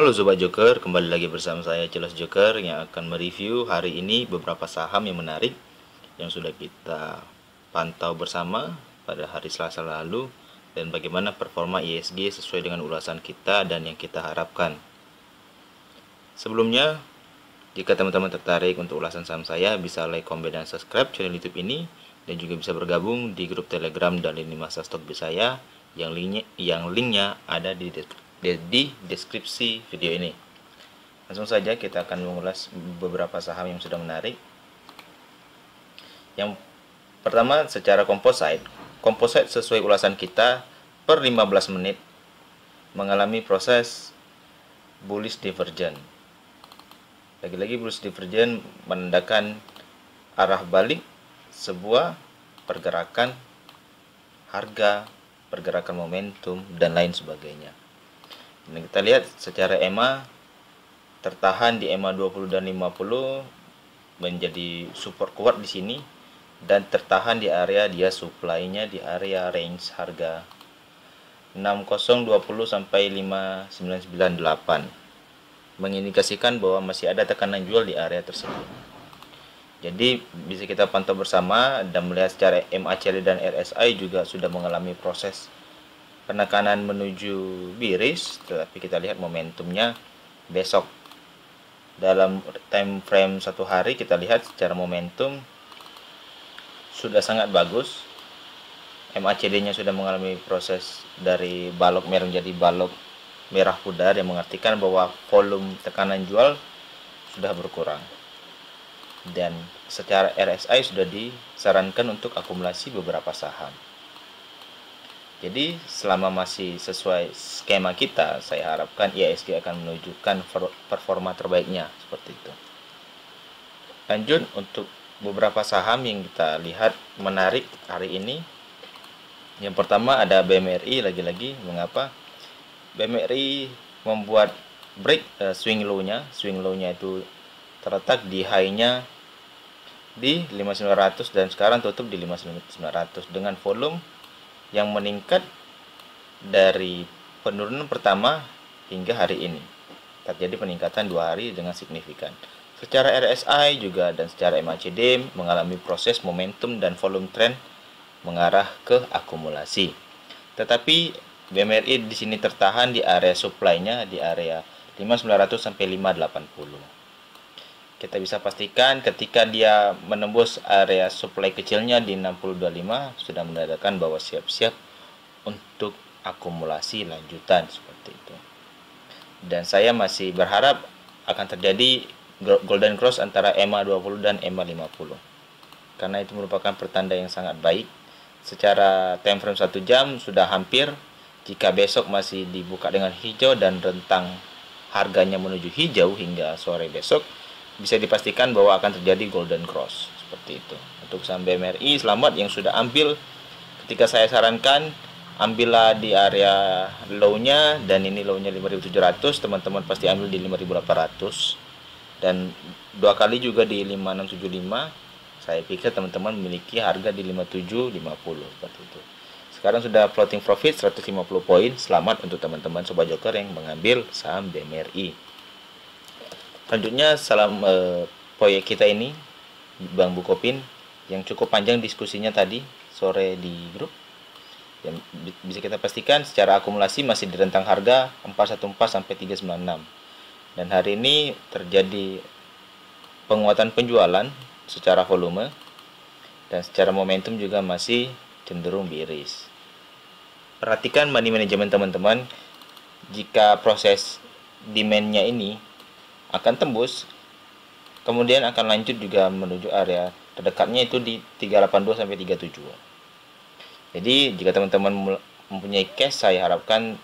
Halo Sobat Joker, kembali lagi bersama saya Jelas Joker yang akan mereview hari ini beberapa saham yang menarik yang sudah kita pantau bersama pada hari Selasa lalu dan bagaimana performa ISG sesuai dengan ulasan kita dan yang kita harapkan. Sebelumnya, jika teman-teman tertarik untuk ulasan saham saya, bisa like, komen, dan subscribe channel YouTube ini dan juga bisa bergabung di grup Telegram dan lini masa Stokbit saya yang linknya ada di deskripsi video ini. Langsung saja kita akan mengulas beberapa saham yang sudah menarik. Yang pertama secara composite sesuai ulasan kita per 15 menit mengalami proses bullish divergence. Lagi-lagi bullish divergence menandakan arah balik sebuah pergerakan harga, pergerakan momentum, dan lain sebagainya. Nah, kita lihat secara EMA tertahan di EMA 20 dan 50 menjadi support kuat di sini dan tertahan di area dia supply-nya di area range harga 6020 sampai 5998 mengindikasikan bahwa masih ada tekanan jual di area tersebut. Jadi bisa kita pantau bersama dan melihat secara MACD dan RSI juga sudah mengalami proses penekanan menuju bearish, tetapi kita lihat momentumnya besok dalam time frame satu hari. Kita lihat secara momentum sudah sangat bagus. MACD-nya sudah mengalami proses dari balok merah menjadi balok merah pudar, yang mengartikan bahwa volume tekanan jual sudah berkurang. Dan secara RSI sudah disarankan untuk akumulasi beberapa saham. Jadi selama masih sesuai skema kita, saya harapkan IHSG akan menunjukkan performa terbaiknya seperti itu. Lanjut untuk beberapa saham yang kita lihat menarik hari ini. Yang pertama ada BMRI. Lagi-lagi mengapa BMRI membuat break swing low-nya. Swing low-nya itu terletak di high-nya di 5900 dan sekarang tutup di 5900 dengan volume yang meningkat dari penurunan pertama hingga hari ini. Terjadi peningkatan 2 hari dengan signifikan. Secara RSI juga dan secara MACD mengalami proses momentum dan volume trend mengarah ke akumulasi. Tetapi BMRI di sini tertahan di area supply-nya di area 5900 sampai 580. Kita bisa pastikan ketika dia menembus area supply kecilnya di 6025 sudah menandakan bahwa siap-siap untuk akumulasi lanjutan seperti itu. Dan saya masih berharap akan terjadi golden cross antara EMA 20 dan EMA 50. Karena itu merupakan pertanda yang sangat baik. Secara time frame 1 jam sudah hampir. Jika besok masih dibuka dengan hijau dan rentang harganya menuju hijau hingga sore besok, bisa dipastikan bahwa akan terjadi golden cross seperti itu. Untuk saham BMRI, selamat yang sudah ambil. Ketika saya sarankan ambillah di area low-nya, dan ini low-nya 5700, teman-teman pasti ambil di 5800 dan 2 kali juga di 5675. Saya pikir teman-teman memiliki harga di 5750 seperti itu. Sekarang sudah floating profit 150 poin. Selamat untuk teman-teman Sobat Joker yang mengambil saham BMRI. Selanjutnya proyek kita ini Bank Bukopin yang cukup panjang diskusinya tadi sore di grup. Yang bisa kita pastikan secara akumulasi masih di rentang harga 414 sampai 396. Dan hari ini terjadi penguatan penjualan secara volume dan secara momentum juga masih cenderung bearish. Perhatikan money management teman-teman. Jika proses demand-nya ini akan tembus, kemudian akan lanjut juga menuju area terdekatnya itu di 382 sampai 37. Jadi jika teman-teman mempunyai cash, saya harapkan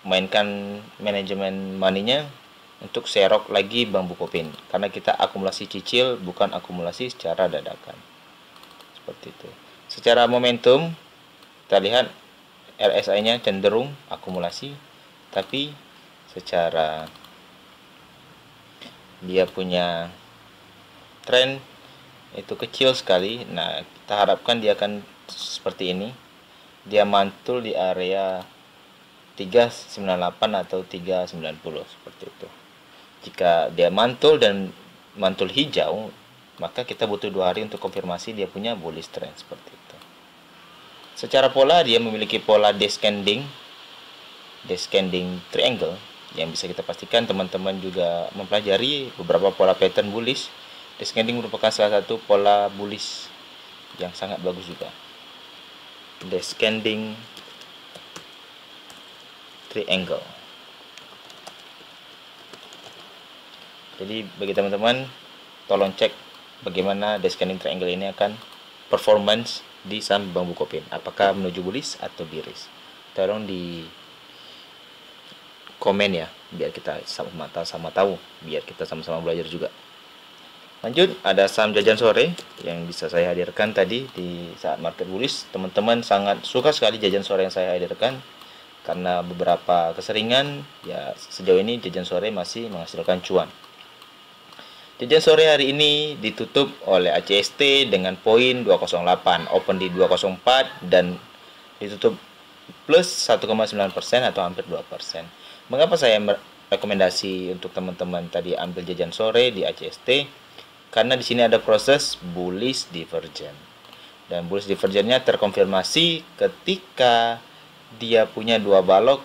mainkan manajemen money-nya untuk serok lagi Bank Bukopin, karena kita akumulasi cicil bukan akumulasi secara dadakan seperti itu. Secara momentum kita lihat RSI-nya cenderung akumulasi, tapi secara dia punya tren itu kecil sekali. Nah, kita harapkan dia akan seperti ini. Dia mantul di area 398 atau 390 seperti itu. Jika dia mantul dan mantul hijau, maka kita butuh 2 hari untuk konfirmasi dia punya bullish trend seperti itu. Secara pola dia memiliki pola descending triangle yang bisa kita pastikan teman-teman juga mempelajari beberapa pola pattern bullish. Descending merupakan salah satu pola bullish yang sangat bagus juga. Descending triangle. Jadi bagi teman-teman tolong cek bagaimana descending triangle ini akan performance di saham Bank Bukopin, apakah menuju bullish atau bearish. Tolong di komen ya, biar kita sama tahu, biar kita sama-sama belajar juga. Lanjut, ada saham jajan sore yang bisa saya hadirkan tadi di saat market bullish. Teman-teman sangat suka sekali jajan sore yang saya hadirkan karena beberapa keseringan ya, sejauh ini jajan sore masih menghasilkan cuan. Jajan sore hari ini ditutup oleh ACST dengan poin 208, open di 204 dan ditutup plus 1,9% atau hampir 2%. Mengapa saya rekomendasi untuk teman-teman tadi ambil jajan sore di ACST? Karena di sini ada proses bullish divergence. Dan bullish divergence-nya terkonfirmasi ketika dia punya 2 balok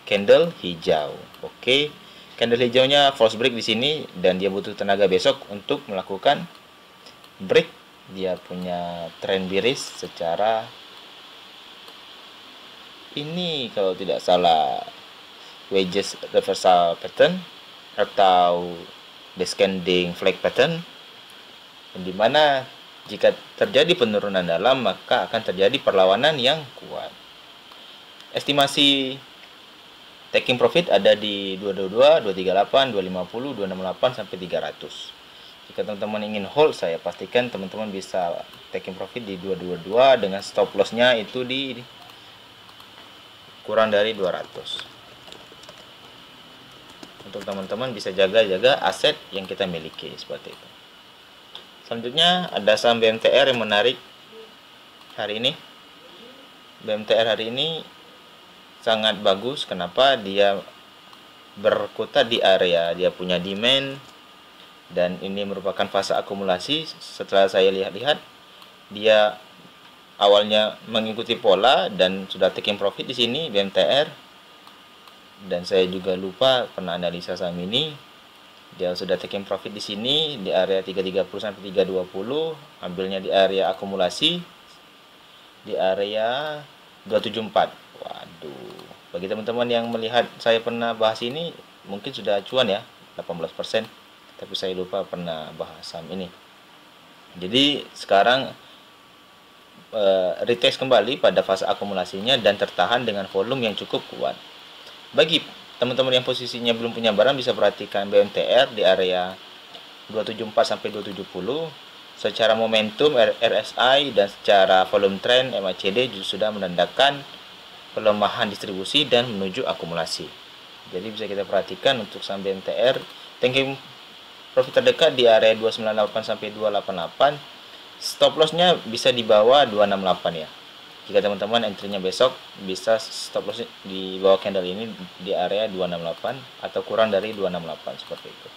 candle hijau. Oke. Candle hijaunya false break di sini dan dia butuh tenaga besok untuk melakukan break. Dia punya trend bearish secara ini kalau tidak salah wedges reversal pattern atau descending flag pattern, di mana jika terjadi penurunan dalam maka akan terjadi perlawanan yang kuat. Estimasi taking profit ada di 222, 238, 250, 268 sampai 300. Jika teman-teman ingin hold, saya pastikan teman-teman bisa taking profit di 222 dengan stop loss-nya itu di kurang dari 200. Untuk teman-teman bisa jaga-jaga aset yang kita miliki seperti itu. Selanjutnya ada saham BMTR yang menarik hari ini. BMTR hari ini sangat bagus. Kenapa? Dia berkutat di area dia punya demand dan ini merupakan fase akumulasi. Setelah saya lihat-lihat, dia awalnya mengikuti pola dan sudah taking profit di sini BMTR. Dan saya juga lupa pernah analisa saham ini. Dia sudah taking profit di sini di area 330 sampai 320, ambilnya di area akumulasi di area 274. Waduh. Bagi teman-teman yang melihat saya pernah bahas ini, mungkin sudah cuan ya, 18%. Tapi saya lupa pernah bahas saham ini. Jadi sekarang retest kembali pada fase akumulasinya dan tertahan dengan volume yang cukup kuat. Bagi teman-teman yang posisinya belum punya barang, bisa perhatikan BMTR di area 274 sampai 270. Secara momentum RSI dan secara volume trend MACD sudah menandakan pelemahan distribusi dan menuju akumulasi. Jadi bisa kita perhatikan untuk saham BMTR, taking profit terdekat di area 298 sampai 288. Stop loss-nya bisa di bawah 268 ya. Jika teman-teman entry-nya besok, bisa stop loss di bawah candle ini di area 268 atau kurang dari 268 seperti itu.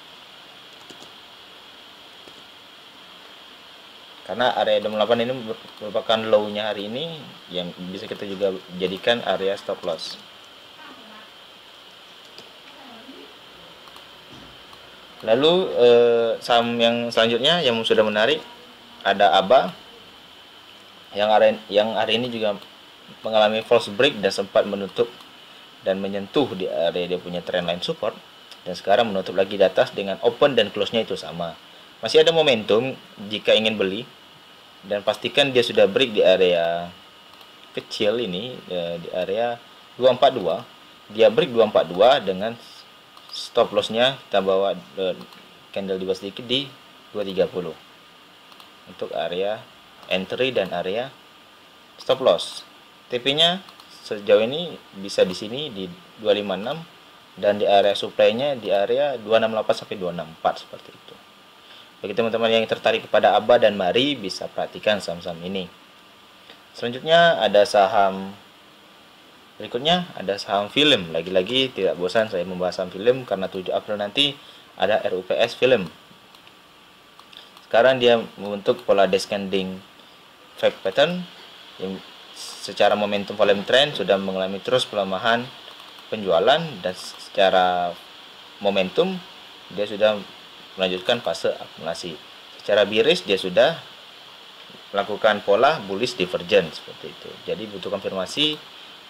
Karena area 268 ini merupakan low-nya hari ini yang bisa kita juga jadikan area stop loss. Lalu saham yang selanjutnya yang sudah menarik ada ABA yang hari ini juga mengalami false break dan sempat menutup dan menyentuh di area dia punya trendline support dan sekarang menutup lagi di atas dengan open dan close-nya itu sama. Masih ada momentum jika ingin beli dan pastikan dia sudah break di area kecil ini di area 242. Dia break 242 dengan stop loss-nya kita bawa candle di bawah sedikit di 230 untuk area entry dan area stop loss. TP-nya sejauh ini bisa di sini di 256 dan di area supply-nya di area 268 sampai 264 seperti itu. Bagi teman-teman yang tertarik kepada ABA dan MARI bisa perhatikan saham-saham ini. Selanjutnya ada saham Berikutnya ada saham film. Lagi-lagi tidak bosan saya membahas saham film karena 7 April nanti ada RUPS film. Sekarang dia membentuk pola descending fact pattern yang secara momentum volume trend sudah mengalami terus pelemahan penjualan, dan secara momentum dia sudah melanjutkan fase akumulasi. Secara bearish dia sudah melakukan pola bullish divergence seperti itu. Jadi butuh konfirmasi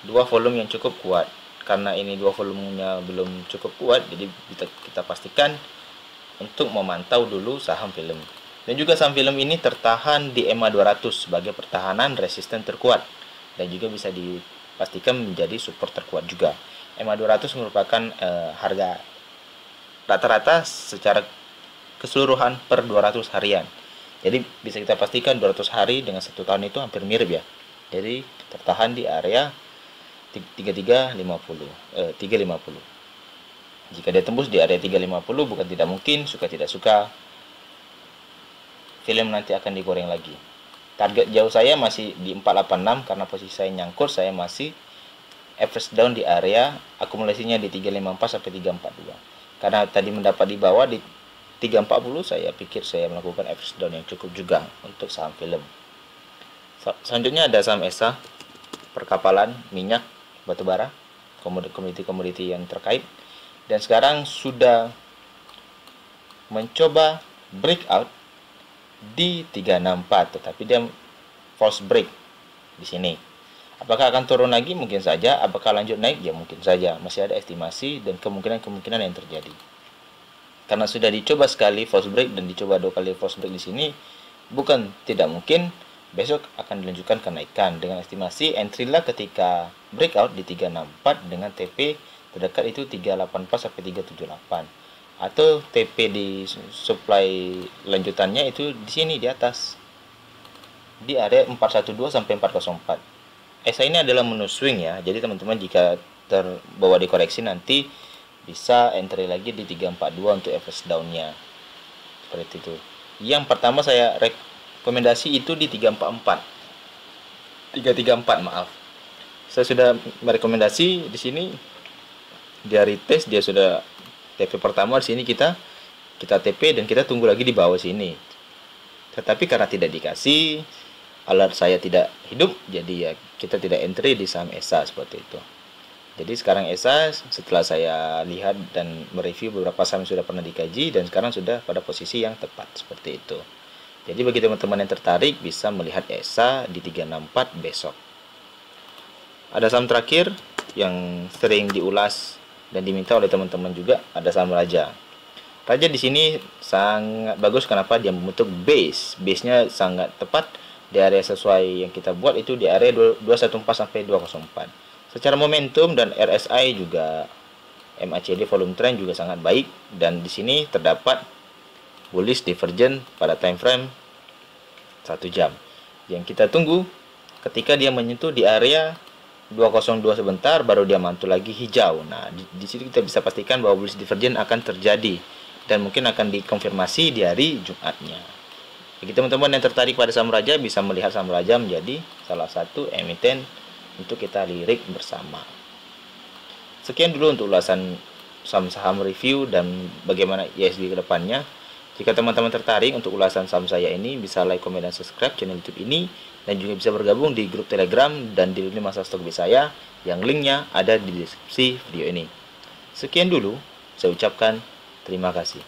dua volume yang cukup kuat. Karena ini dua volumenya belum cukup kuat, jadi kita pastikan untuk memantau dulu saham film. Dan juga saham film ini tertahan di EMA 200 sebagai pertahanan resisten terkuat, dan juga bisa dipastikan menjadi support terkuat juga. EMA 200 merupakan harga rata-rata secara keseluruhan per 200 harian. Jadi bisa kita pastikan 200 hari dengan 1 tahun itu hampir mirip ya. Jadi tertahan di area 350. Jika dia tembus di area 350, bukan tidak mungkin, suka tidak suka film nanti akan digoreng lagi. Target jauh saya masih di 486 karena posisi saya nyangkut, saya masih average down di area akumulasinya di 354 sampai 342. Karena tadi mendapat di bawah di 340, saya pikir saya melakukan average down yang cukup juga untuk saham film. Selanjutnya ada saham ESA, perkapalan, minyak, batubara, komoditi-komoditi yang terkait. Dan sekarang sudah mencoba breakout di 364, tetapi dia false break di sini. Apakah akan turun lagi? Mungkin saja. Apakah lanjut naik? Ya mungkin saja. Masih ada estimasi dan kemungkinan-kemungkinan yang terjadi. Karena sudah dicoba sekali false break dan dicoba 2 kali false break di sini, bukan tidak mungkin besok akan dilanjutkan kenaikan. Dengan estimasi entry lah ketika breakout di 364 dengan TP terdekat itu 384 sampai 378. Atau TP di supply lanjutannya itu di sini di atas. Di area 412 sampai 404. ESA ini adalah menu swing ya. Jadi teman-teman jika terbawa dikoreksi nanti bisa entry lagi di 342 untuk average down-nya. Seperti itu. Yang pertama saya rekomendasi itu di 344. 334 maaf. Saya sudah merekomendasi di sini dia retest, dia sudah TP pertama di sini kita TP dan kita tunggu lagi di bawah sini. Tetapi karena tidak dikasih, alert saya tidak hidup, jadi ya kita tidak entry di saham ESA seperti itu. Jadi sekarang ESA setelah saya lihat dan mereview beberapa saham yang sudah pernah dikaji dan sekarang sudah pada posisi yang tepat seperti itu. Jadi bagi teman-teman yang tertarik bisa melihat ESA di 364 besok. Ada saham terakhir yang sering diulas dan diminta oleh teman-teman juga, ada saham Raja. Raja di sini sangat bagus, kenapa? Dia membentuk base. Base-nya sangat tepat di area sesuai yang kita buat, itu di area 214 sampai 204. Secara momentum dan RSI juga MACD volume trend juga sangat baik, dan di sini terdapat bullish divergence pada time frame 1 jam. Yang kita tunggu ketika dia menyentuh di area 202 sebentar baru dia mantul lagi hijau. Nah, di sini kita bisa pastikan bahwa bullish divergence akan terjadi dan mungkin akan dikonfirmasi di hari Jumatnya. Bagi teman-teman yang tertarik pada saham Raja bisa melihat saham Raja menjadi salah satu emiten untuk kita lirik bersama. Sekian dulu untuk ulasan saham-saham review dan bagaimana ISG ke depannya. Jika teman-teman tertarik untuk ulasan saham saya ini, bisa like, komen, dan subscribe channel YouTube ini, dan juga bisa bergabung di grup Telegram dan di lini masa stok saya yang linknya ada di deskripsi video ini. Sekian dulu, saya ucapkan terima kasih.